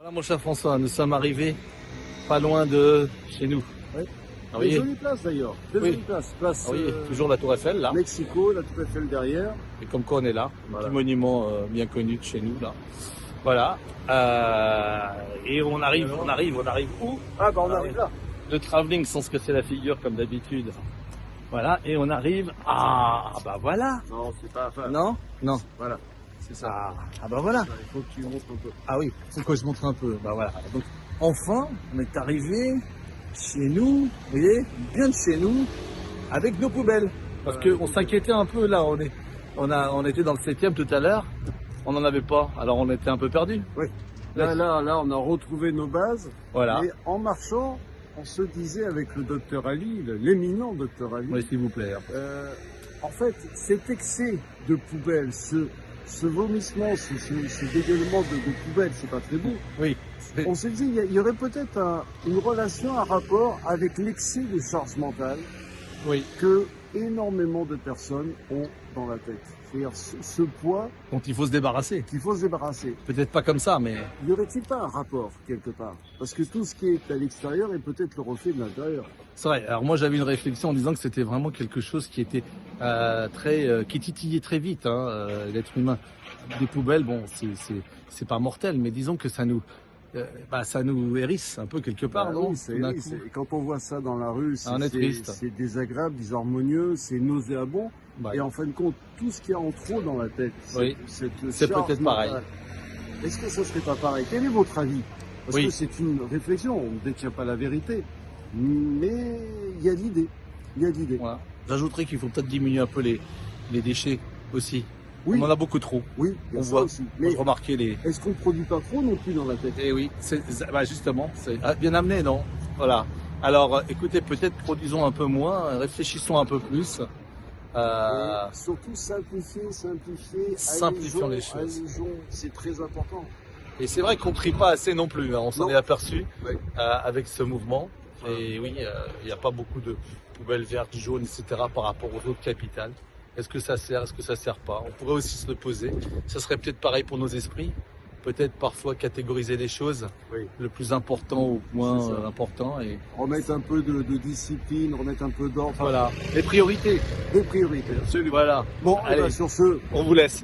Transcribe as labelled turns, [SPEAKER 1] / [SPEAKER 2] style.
[SPEAKER 1] Voilà, mon cher François, nous sommes arrivés pas loin de chez nous.
[SPEAKER 2] Oui.
[SPEAKER 1] Ah,
[SPEAKER 2] Une
[SPEAKER 1] oui,
[SPEAKER 2] jolie place d'ailleurs. Très
[SPEAKER 1] Oui.
[SPEAKER 2] jolie place. Place
[SPEAKER 1] ah oui, toujours la Tour Eiffel là.
[SPEAKER 2] Mexico, la Tour Eiffel derrière.
[SPEAKER 1] Et comme quoi on est là,
[SPEAKER 2] Voilà.
[SPEAKER 1] un petit monument bien connu de chez nous là. Voilà. Et on arrive où?
[SPEAKER 2] Ah bah on
[SPEAKER 1] Ah,
[SPEAKER 2] arrive
[SPEAKER 1] oui.
[SPEAKER 2] là.
[SPEAKER 1] Le travelling sans se casser la figure comme d'habitude. Voilà, et on arrive. Ah bah voilà.
[SPEAKER 2] Non, c'est pas. Enfin,
[SPEAKER 1] Non? Non.
[SPEAKER 2] voilà. C'est ça.
[SPEAKER 1] Bah voilà.
[SPEAKER 2] Il faut que tu montres un peu.
[SPEAKER 1] Ah oui, faut que je montre un peu. Bah voilà. Donc enfin, on est arrivé chez nous, vous voyez, bien de chez nous, avec nos poubelles. Parce
[SPEAKER 2] Voilà.
[SPEAKER 1] qu'on s'inquiétait un peu là, on était dans le 7e tout à l'heure, on n'en avait pas, alors on était un peu perdus.
[SPEAKER 2] Oui. Là, on a retrouvé nos bases.
[SPEAKER 1] Voilà.
[SPEAKER 2] Et en marchant, on se disait avec le docteur Ali, l'éminent docteur Ali,
[SPEAKER 1] Oui, s'il vous plaît.
[SPEAKER 2] en fait, cet excès de poubelles, ce vomissement, ce dégueulement de poubelles, c'est pas très beau.
[SPEAKER 1] Oui.
[SPEAKER 2] On s'est dit, il y aurait peut-être une relation, un rapport avec l'excès de charge mentale
[SPEAKER 1] Oui.
[SPEAKER 2] que énormément de personnes ont dans la tête. C'est-à-dire ce poids
[SPEAKER 1] Dont il faut se débarrasser.
[SPEAKER 2] qu'il faut se débarrasser.
[SPEAKER 1] Peut-être pas comme ça, mais
[SPEAKER 2] Y aurait-il pas un rapport quelque part? Parce que tout ce qui est à l'extérieur est peut-être le reflet de l'intérieur.
[SPEAKER 1] c'est vrai. Alors moi j'avais une réflexion en disant que c'était vraiment quelque chose qui était qui titillait très vite, l'être humain. Des poubelles, bon, c'est pas mortel, mais disons que ça nous hérisse un peu quelque part,
[SPEAKER 2] Bah
[SPEAKER 1] non?
[SPEAKER 2] oui,
[SPEAKER 1] Tout d'un
[SPEAKER 2] oui,
[SPEAKER 1] coup.
[SPEAKER 2] et quand on voit ça dans la rue,
[SPEAKER 1] On est triste.
[SPEAKER 2] c'est désagréable, disharmonieux, c'est nauséabond.
[SPEAKER 1] Bah,
[SPEAKER 2] Et en fin de compte, tout ce qu'il y a en trop dans la tête,
[SPEAKER 1] Oui.
[SPEAKER 2] cette
[SPEAKER 1] C'est
[SPEAKER 2] charge
[SPEAKER 1] peut-être pareil.
[SPEAKER 2] mentale, est-ce que ça serait pas pareil? Quel est votre avis? Parce
[SPEAKER 1] Oui.
[SPEAKER 2] que c'est une réflexion, on ne détient pas la vérité. Mais il y a l'idée. Il y a l'idée.
[SPEAKER 1] voilà. J'ajouterais qu'il faut peut-être diminuer un peu les déchets aussi.
[SPEAKER 2] Oui,
[SPEAKER 1] On en a beaucoup trop.
[SPEAKER 2] oui, il y a
[SPEAKER 1] On
[SPEAKER 2] ça
[SPEAKER 1] voit.
[SPEAKER 2] aussi.
[SPEAKER 1] Moi,
[SPEAKER 2] Mais
[SPEAKER 1] je remarquais les.
[SPEAKER 2] est-ce qu'on ne produit pas trop non plus dans la tête?
[SPEAKER 1] Eh oui, justement, c'est bien amené, non? Voilà. Alors, écoutez, peut-être produisons un peu moins, réfléchissons un peu plus.
[SPEAKER 2] Et surtout simplifier,
[SPEAKER 1] Simplifions les choses.
[SPEAKER 2] allégeons, c'est très important.
[SPEAKER 1] Et c'est vrai qu'on trie pas assez non plus, on s'en
[SPEAKER 2] Non.
[SPEAKER 1] est aperçu
[SPEAKER 2] Oui.
[SPEAKER 1] avec ce mouvement. Et oui, il n'y a pas beaucoup de poubelles vertes, jaunes, etc. par rapport aux autres capitales. Est-ce que ça sert, est-ce que ça sert pas? On pourrait aussi se le poser. Ça serait peut-être pareil pour nos esprits. Peut-être parfois catégoriser les choses,
[SPEAKER 2] Oui.
[SPEAKER 1] le plus important au moins
[SPEAKER 2] C'est ça.
[SPEAKER 1] important. Et
[SPEAKER 2] Remettre un peu de discipline, remettre un peu d'ordre.
[SPEAKER 1] voilà, les priorités.
[SPEAKER 2] Des priorités, absolument.
[SPEAKER 1] Voilà.
[SPEAKER 2] Bon,
[SPEAKER 1] Allez.
[SPEAKER 2] sur ce,
[SPEAKER 1] On vous laisse.